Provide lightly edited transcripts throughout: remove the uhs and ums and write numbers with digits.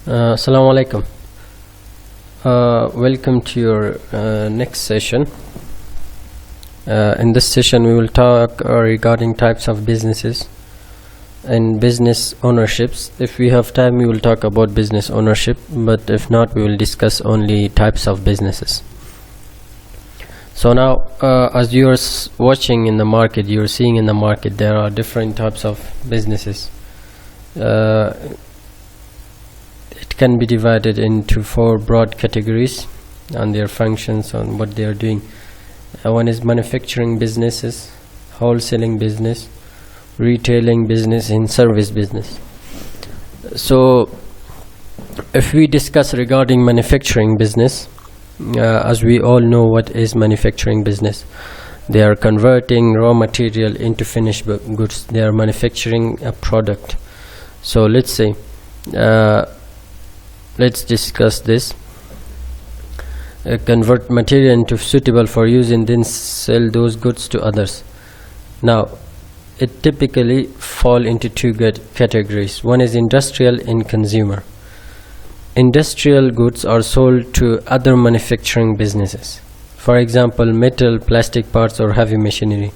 Assalamu alaikum. Welcome to your next session. In this session we will talk regarding types of businesses and business ownerships. If we have time we will talk about business ownership, but if not we will discuss only types of businesses. So now as you are watching in the market, you are seeing in the market there are different types of businesses. It can be divided into 4 broad categories and their functions on what they are doing. One is manufacturing businesses, wholesaling business, retailing business, and service business. So if we discuss regarding manufacturing business, as we all know what is manufacturing business, they are converting raw material into finished goods. They are manufacturing a product. So let's say let's discuss this. Convert material into suitable for use and then sell those goods to others. Now it typically fall into 2 categories. One is industrial and consumer. Industrial goods are sold to other manufacturing businesses, for example metal, plastic parts, or heavy machinery.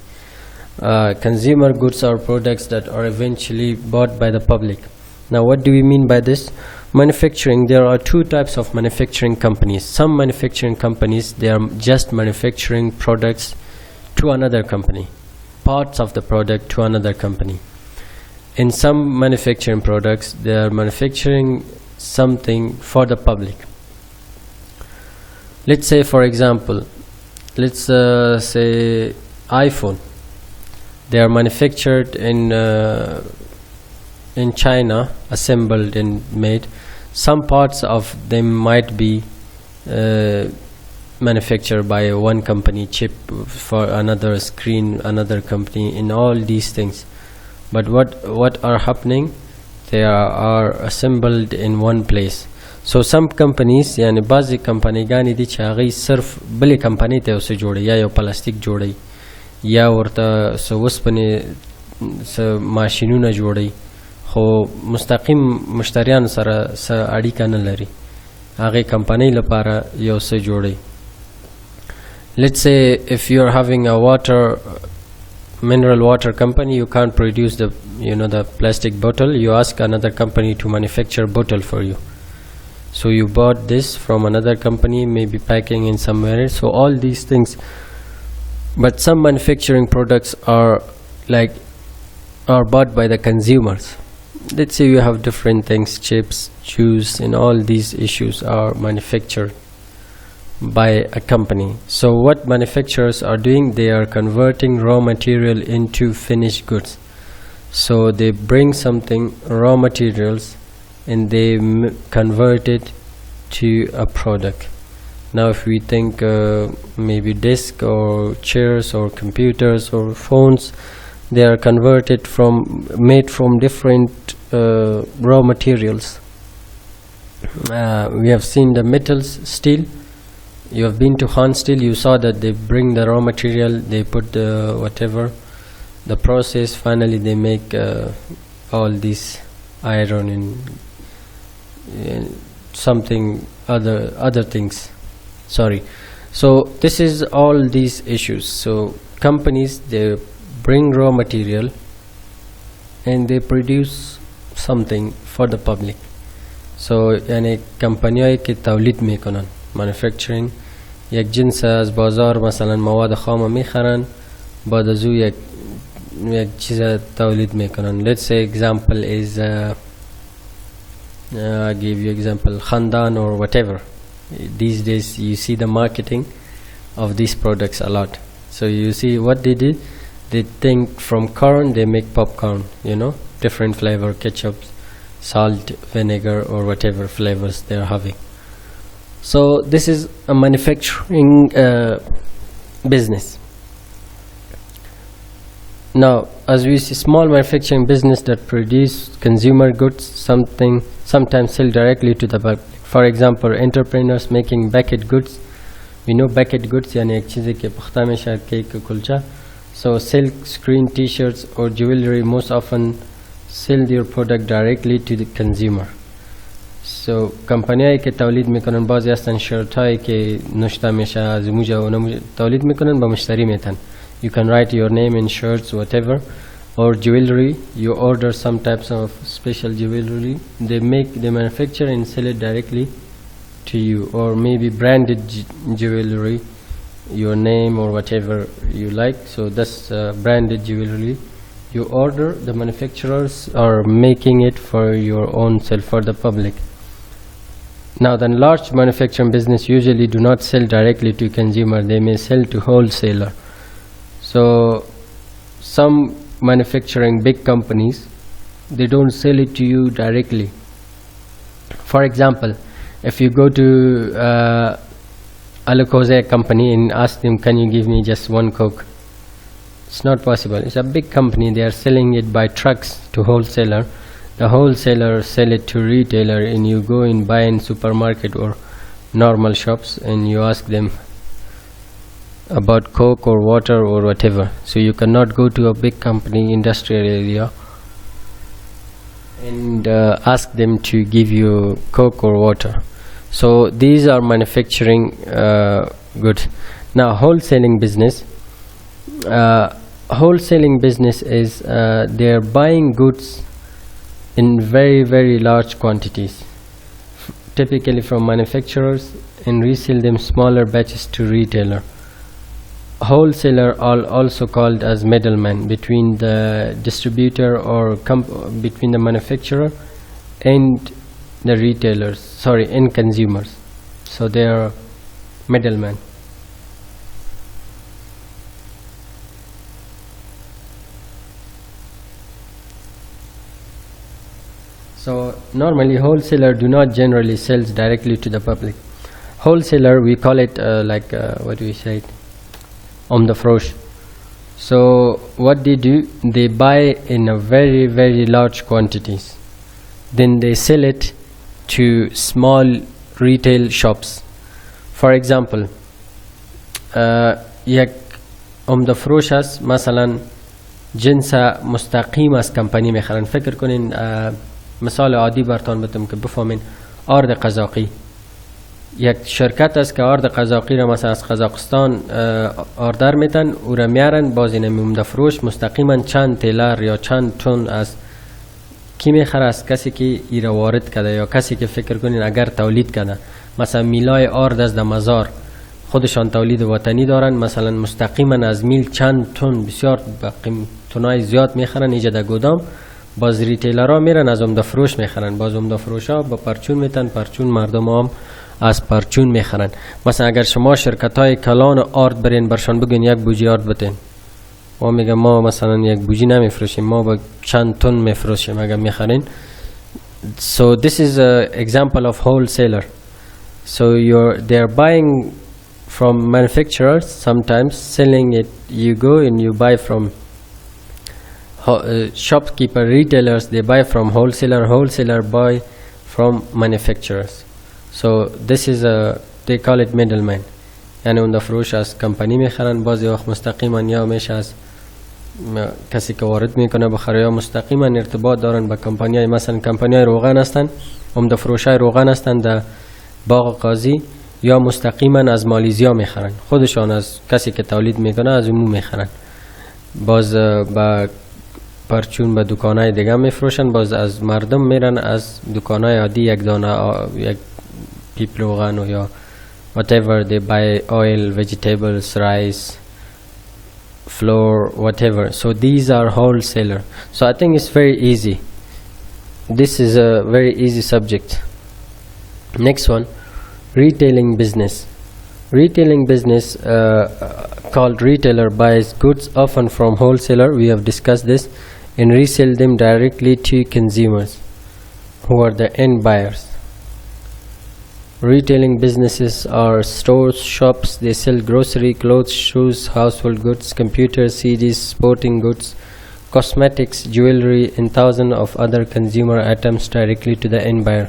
Consumer goods are products that are eventually bought by the public. Now what do we mean by this? Manufacturing, there are 2 types of manufacturing companies. Some manufacturing companies, they are just manufacturing products to another company, parts of the product to another company. In some manufacturing products, they are manufacturing something for the public. Let's say, for example, let's say iPhone. They are manufactured in China, assembled and made. Some parts of them might be manufactured by one company, chip for another, screen another company, in all these things. But what are happening? They are assembled in one place. So some companies, yani bazi company gani di chagi surf bali company te usse jode ya yo plastic jode ya warta so waspane so machinuna jode خو مستقیم مشتریان سره اړیکه نه لري. هغه کمپنی لپاره یو څه جوړي. Let's say if you are having a mineral water company, you can't produce the plastic bottle. You ask another company to manufacture bottle for you. So you bought this from another company, maybe packing in somewhere. So all these things. But some manufacturing products are bought by the consumers. Let's say you have different things, chips, juice, and all these issues are manufactured by a company. So what manufacturers are doing, they are converting raw material into finished goods. So they bring something, raw materials, and they convert it to a product. Now if we think maybe desk or chairs or computers or phones, they are made from different raw materials. We have seen the metals, steel. You have been to Han Steel, you saw that they bring the raw material, they put the process, finally they make all these iron and something other things. Sorry. So this is all these issues. So companies, they bring raw material and they produce something for the public. So यानी कंपनियाँ की तौलीद میکنن manufacturing یک جنس از بازار مثلا مواد خام میخرن بعد از او یک چیز تولید میکنن. Let's say example is I give you example Khandan or whatever. These days you see the marketing of these products a lot. So you see what they did. They think from corn they make popcorn, different flavor, ketchup, salt, vinegar, or whatever flavors they are having. So this is a manufacturing business. Now as we see, small manufacturing business that produce consumer goods, sometimes sell directly to the public. For example, entrepreneurs making packet goods. We know packet goods यानी एक चीज़ के पुख्ता में शायद cake kulcha. So silk screen, t-shirts, or jewelry most often sell their product directly to the consumer. So کمپانیایی که تولید میکنن بعضی هستن شرط هایی که نوشته میشه از موجه و تولید میکنن با مشتری میتن. You can write your name in shirts whatever, or jewelry. You order some types of special jewelry, they manufacture and sell it directly to you, or maybe branded jewelry, your name or whatever you like. So that's branded jewelry you order. The manufacturers are making it for your own sale for the public. Now the large manufacturing business usually do not sell directly to consumer, they may sell to wholesaler. So some manufacturing big companies, they don't sell it to you directly. For example, if you go to Alakoze company and ask them, can you give me just one Coke? It's not possible. It's a big company, they are selling it by trucks to wholesaler. The wholesaler sell it to retailer, and you go and buy in supermarket or normal shops and you ask them about Coke or water or whatever. So you cannot go to a big company industrial area and ask them to give you Coke or water. So these are manufacturing goods. Now wholesaling business. Wholesaling business is they are buying goods in very large quantities, typically from manufacturers, and resell them smaller batches to retailer. Wholesaler are also called as middleman between the distributor or between the manufacturer and the retailers, sorry, and consumers. So they are middlemen. So normally wholesaler do not generally sells directly to the public. Wholesaler, we call it what do we say, the frosh. So what they do, they buy in a very large quantities, then they sell it to small retail shops. For example, یک the فروش هست مثلا جنس مستقیم از کمپانی میخرن. فکر کنین مثال عادی براتون بدم که بفهمین. آرد قزاقی یک شرکت است که آرد قزاقی را مثلا از قزاقستان آردر میتن او را میارن، باز این عمده فروش مستقیما چند تیلر یا چند تن از کی میخره؟ از کسی که ای را وارد کرده یا کسی که فکر کنین اگر تولید کرده. مثلا میلای آرد از مزار خودشان تولید وطنی دارن، مثلا مستقیما از میل چند تن بسیار تنای زیاد میخرن اینجا در گودام، باز ریتیلرها میرن از عمده فروش میخرن، باز عمده فروشا با پرچون میتن، پرچون مردم هم از پرچون میخرن. مثلا اگر شما شرکت های کلان آرد برین برشان بگین یک بوجی آرد بتین، و میگه ما مثلا یک بوجی نمیفروشیم، ما با چند تن میفروشیم اگر میخرین. So this is an example of wholesaler. So they're buying from manufacturers, sometimes selling it. You go and you buy from shopkeeper, retailers, they buy from wholesaler buy from manufacturers. So this is they call it middleman. یعنی اون فروش از کمپانی میخرن، بعضی وقت مستقیما یا میشه از کسی که وارد میکنه بخره، یا مستقیما ارتباط دارن با کمپانیای، مثلا کمپانیای روغن هستن، عمده فروشای روغن هستن در باغ قاضی، یا مستقیما از مالیزیا میخرن، خودشان از کسی که تولید میکنه از اون میخرن، باز با پرچون به دکانای دیگه میفروشن، باز از مردم میرن از دکانای عادی یک دانه یک پیپ روغن و یا whatever they buy, oil, vegetables, rice, flour, whatever. So these are wholesaler. So I think it's very easy. This is a very easy subject. Next one, retailing business. Retailing business called retailer buys goods often from wholesaler, we have discussed this, and resell them directly to consumers who are the end buyers. Retailing businesses are stores, shops, they sell grocery, clothes, shoes, household goods, computers, CDs, sporting goods, cosmetics, jewelry, and thousands of other consumer items directly to the end buyer.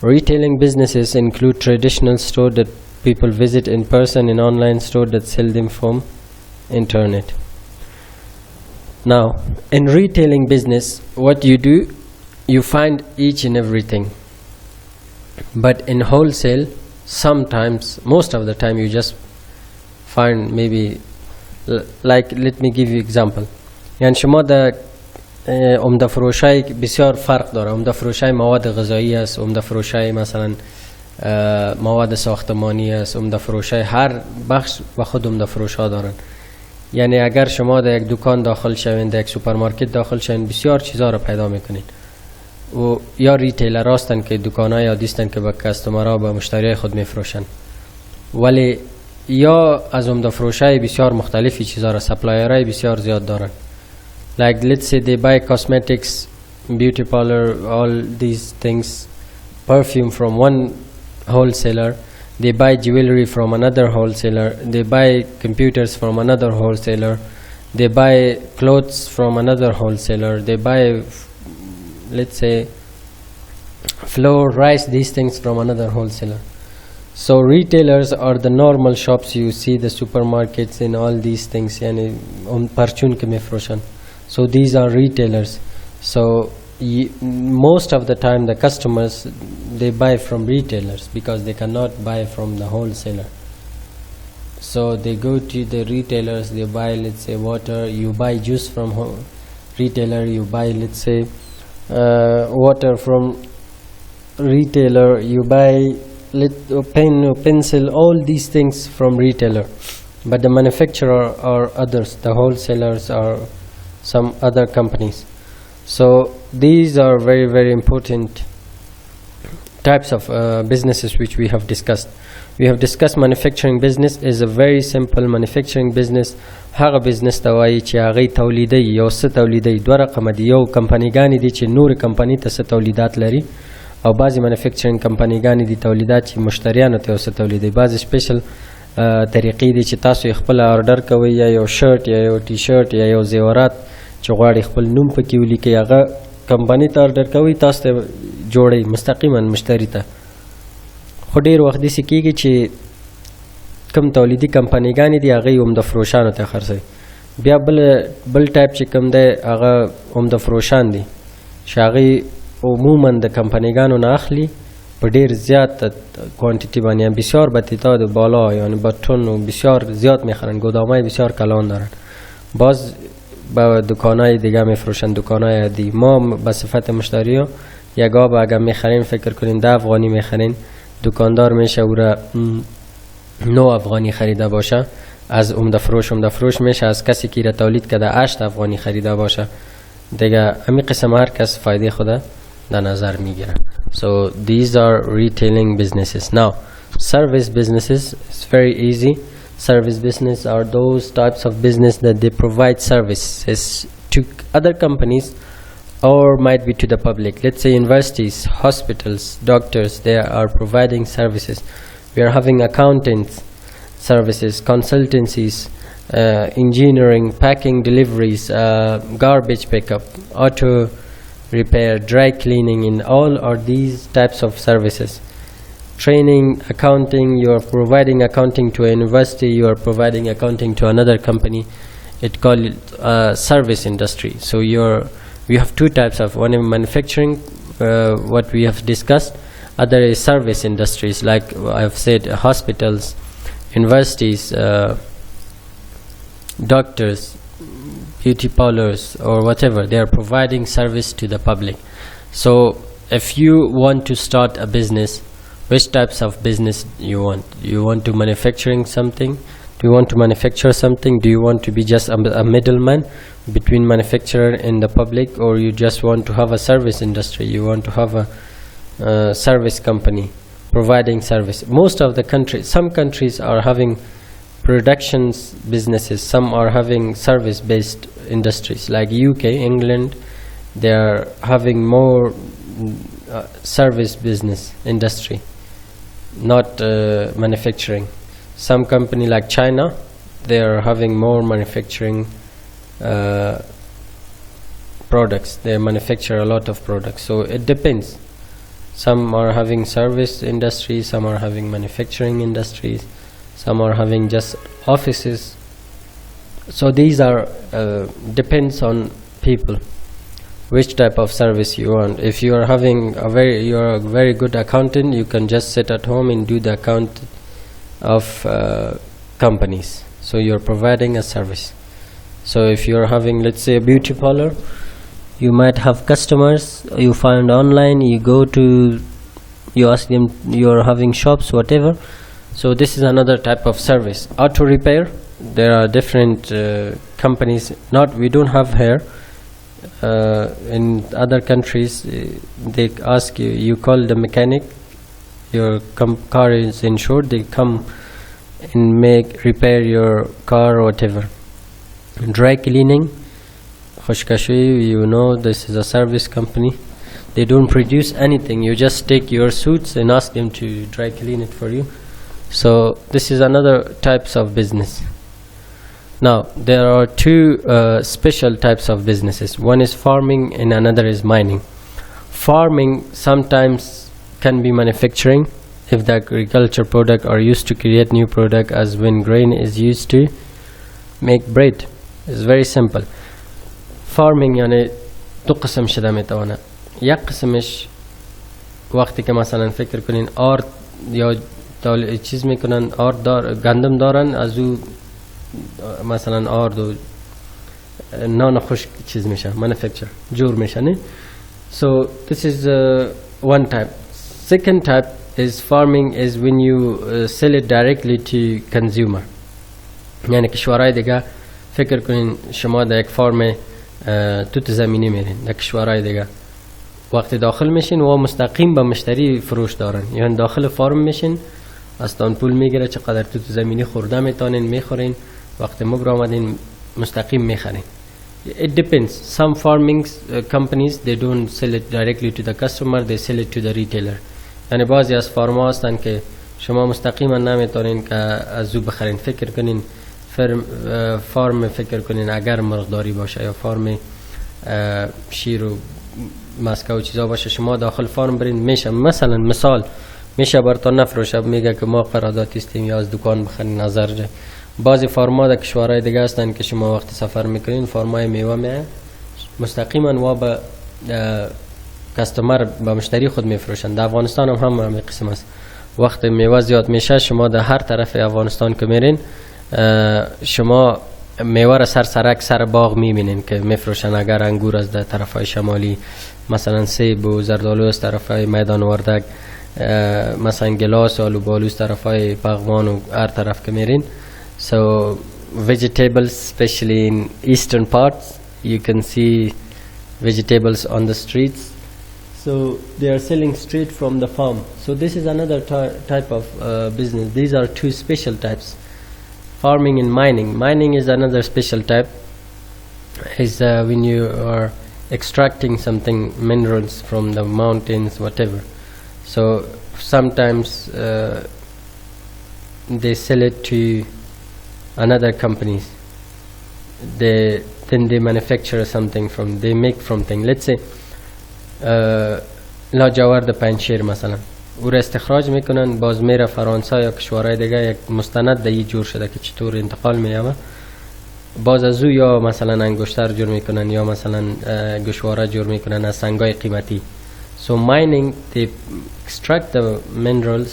Retailing businesses include traditional stores that people visit in person and online stores that sell them from internet. Now, in retailing business, what you do, you find each and everything. But in wholesale, sometimes, most of the time, you just find maybe like, let me give you example. یعنی شما در عمده فروشی بسیار فرق داره. عمده فروشی مواد غذایی است، عمده فروشی مثلا مواد ساختمانی است، عمده فروشی هر بخش و خود عمده فروش ها دارن. یعنی اگر شما در یک دکان داخل شوین، در یک سوپرمارکت داخل شوین، بسیار چیزا رو پیدا میکنین. و یا ریتیلر هستن که دکان‌ها یا دیستن که به کاستمرها، به مشتریای خود میفروشن، ولی یا از عمده فروشای بسیار مختلفی چیزا را، سپلایرای بسیار زیاد دارن. Like let's say they buy cosmetics, beauty parlor, all these things, perfume from one wholesaler, they buy jewelry from another wholesaler, they buy computers from another wholesaler, they buy clothes from another wholesaler, they buy, let's say, flour, rice, these things from another wholesaler. So retailers are the normal shops you see, the supermarkets and all these things, yani parchun ke mefroshan. So these are retailers. So most of the time the customers, they buy from retailers because they cannot buy from the wholesaler. So they go to the retailers, they buy, let's say, water. You buy juice from retailer, you buy, let's say, water from retailer, you buy pen or pencil, all these things from retailer. But the manufacturer are others, the wholesalers are some other companies. So these are very, very important types of businesses which we have discussed. We have discussed manufacturing business is a very simple manufacturing business. هغه business توایی چې هغه تولیدي یو څه تولیدي، دوه رقم دي. یو کمپنیګانی دي چې نور کمپنی ته څه تولیدات لري، او بعضی manufacturing کمپنیګانی دي تولیدات چې مشتریانو ته څه تولیدي. بعضی سپیشل طریقې دي چې تاسو خپل آرډر کوئ، یا یو شرټ یا یو ټي شرټ یا یو زیورات چې غواړي خپل نوم پکې ولیکي، هغه کمپنی ته آرډر کوئ، تاسو ته جوړي مستقیما مشتری ته. خو ډیر وخت داسې کېږي چې کم تولیدي کمپنیګانې دي هغه عمده فروشانو ته خرڅوي. بیا بل ټایپ چې کم دی هغه عمده فروشان دي چې هغې عموما د کمپنیګانو نه اخلي په ډیر زیات کوانتیتی باندې، بسیار به تعداد بالا، یعنی با تن و بسیار زیاد میخرن، گودامای بسیار کلان دارن. باز با دکانای دیگه میفروشن، دکانای عادی. ما به صفت مشتری ها یک آب اگر میخرین فکر کنین 10 افغانی میخرین، دکاندار میشه او را 9 افغانی خریده باشه. از عمده فروش میشه از کسی که را تولید کرده 8 افغانی خریده باشه دیگه. همین قسم هر کس فایده خود در نظر میگیره. So these are retailing businesses. Now service businesses is very easy. Service business are those types of business that they provide services to other companies or might be to the public. Let's say universities, hospitals, doctors, they are providing services. We are having accountants services, consultancies, engineering, packing, deliveries, garbage pickup, auto repair, dry cleaning, in all are these types of services. Training, accounting, you are providing accounting to a university, you are providing accounting to another company. It called service industry. So we have two types of, one in manufacturing, what we have discussed. Other is service industries, like I've said, hospitals, universities, doctors, beauty parlors, or whatever. They are providing service to the public. So if you want to start a business, which types of business you want? You want to manufacturing something? Do you want to manufacture something? Do you want to be just a middleman between manufacturer and the public? Or you just want to have a service industry? You want to have a service company providing service? Most of the countries, some countries are having productions businesses, some are having service based industries, like UK, England. They are having more service business industry, not manufacturing. Some company like China, they are having more manufacturing products. They manufacture a lot of products. So it depends. Some are having service industries, some are having manufacturing industries, some are having just offices. So these are depends on people. which type of service you want. If you are having you're a very good accountant, you can just sit at home and do the account of companies. So you're providing a service. So if you're having, let's say, a beauty parlor, you might have customers you find online, you go to, you ask them, you're having shops, whatever. So this is another type of service. Auto repair, there are different companies, we don't have here. In other countries, they ask you, you call the mechanic, your car is insured, they come and repair your car or whatever. Dry cleaning, Khoshkashi, you know, this is a service company. They don't produce anything, you just take your suits and ask them to dry clean it for you. So this is another types of business. Now there are two special types of businesses. One is farming and another is mining. Farming sometimes can be manufacturing, if the agriculture product are used to create new product, as when grain is used to make bread. It's very simple. Farming يعني دو قسم شده میتواند. یک قسمش وقتی که مثلا فکر کنین آرد یا چیز میکنن، آرد گندم دارن، از او مثلا آرد و نان خشک چیز میشه، manufacture جور میشه نه. So this is one type. Second type is farming is when you sell it directly to consumer. یعنی کشورهای دیگه فکر کنین شما در یک فارم توت زمینی میرین در کشورهای دیگه، وقتی داخل میشین و مستقیم به مشتری فروش دارن، یعنی داخل فارم میشین، استان پول میگیره چقدر توت زمینی خورده میتونین میخورین، وقتی مبر آمدین مستقیم میخرین. It depends. Some farming companies, they don't sell it directly to the customer, they sell it to the retailer. یعنی بعضی از فارما هستن که شما مستقیما نمیتونین که از او بخرین. فکر کنین فارم فکر کنین اگر مرغداری باشه یا فارم شیر و مسکه و چیزا باشه، شما داخل فارم برین، میشه مثلا مثال میشه براتون نفروشه، میگه که ما قرارداد هستیم یا از دکان بخرین نظر جای. بعضی فارما در کشورهای دیگه هستن که شما وقتی سفر میکنین فارمای میوه میه مستقیما و به کستمر به مشتری خود میفروشن. در افغانستان هم همین قسم است. وقتی میوه زیاد میشه شما در هر طرف افغانستان که میرین شما میوه را سر سر باغ میبینین که میفروشن. اگر انگور از در طرفای شمالی، مثلا سیب و زردآلو از طرفای میدان وردک، مثلا گلاس و آلوبالو از طرفای پغمان و هر طرف که میرین. So vegetables, especially in eastern parts, you can see vegetables on the streets. So they are selling straight from the farm. So this is another type of business. These are two special types. Farming and mining. Mining is another special type. Is when you are extracting something, minerals from the mountains, whatever. So sometimes they sell it to another companies. Then they manufacture something from, they make from thing. Let's say لاجورد پنجشیر مثلا او را استخراج میکنن، باز میره فرانسه یا کشورهای دیگه، یک مستند دهی جور شده که چطور انتقال میامه، باز از او یا مثلا انگشتر جور میکنن یا مثلا گوشواره جور میکنن از سنگای قیمتی. So mining, they extract the minerals,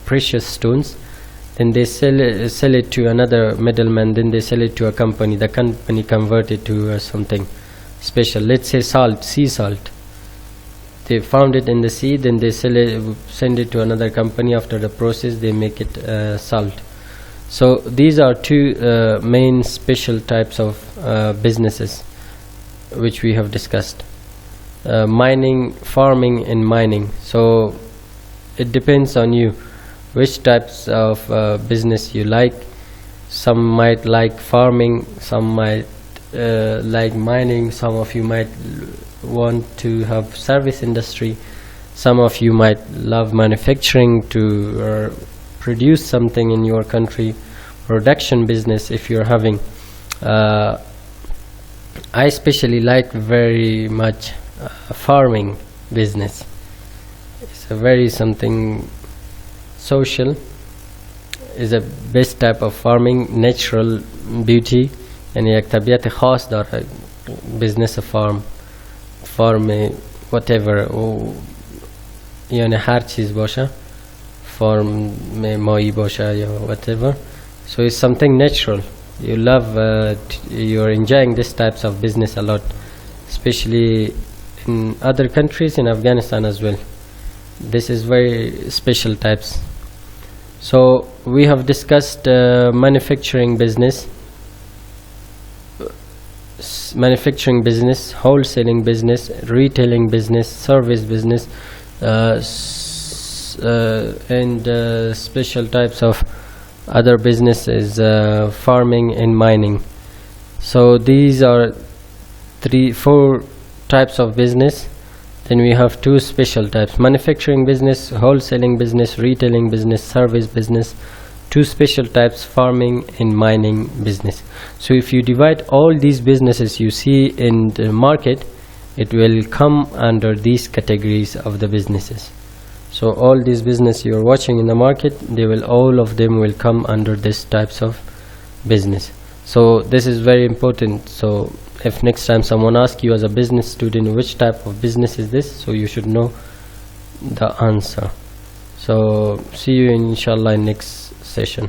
precious stones, then they sell it to another middleman, then they sell it to a company. The company convert it to something special. Let's say salt, sea salt. They found it in the sea, then they send it to another company. After the process, they make it salt. So these are two main special types of businesses which we have discussed. Mining, farming and mining. So it depends on you which types of business you like. Some might like farming, some might like mining, some of you might want to have service industry, some of you might love manufacturing to produce something in your country, production business if you're having. I especially like very much farming business. It's a very something social, is a best type of farming, natural beauty, and یک طبیعت خاص داره business farm. farm whatever یعنی هر چیز باشه farm مایی باشه یا whatever. So it's something natural. You love you're enjoying this types of business a lot, especially in other countries, in Afghanistan as well. This is very special types. So we have discussed manufacturing business, wholesaling business, retailing business, service business, and special types of other businesses, farming and mining. So these are 4 types of business. Then we have 2 special types: manufacturing business, wholesaling business, retailing business, service business. 2 special types: farming and mining business. So if you divide all these businesses you see in the market, it will come under these categories of the businesses. So all these business you are watching in the market, all of them will come under this types of business. So this is very important. So if next time someone asks you as a business student which type of business is this, so you should know the answer. So see you inshallah in next session.